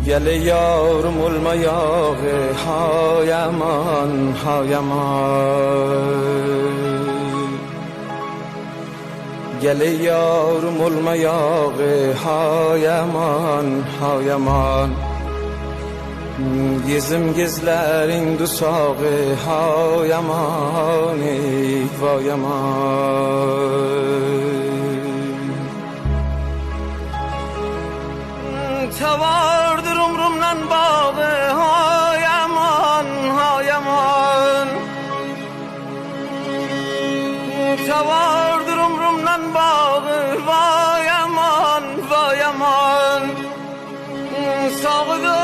گل یارم المایاغه هایمان هایمان گل یارم المایاغه هایمان هایمان Gizim gizlerin dusağı ha yaman va yaman Tavardır umrumdan bağı ha yaman ha yaman Tavardır umrumdan bağı va yaman va yaman Sağ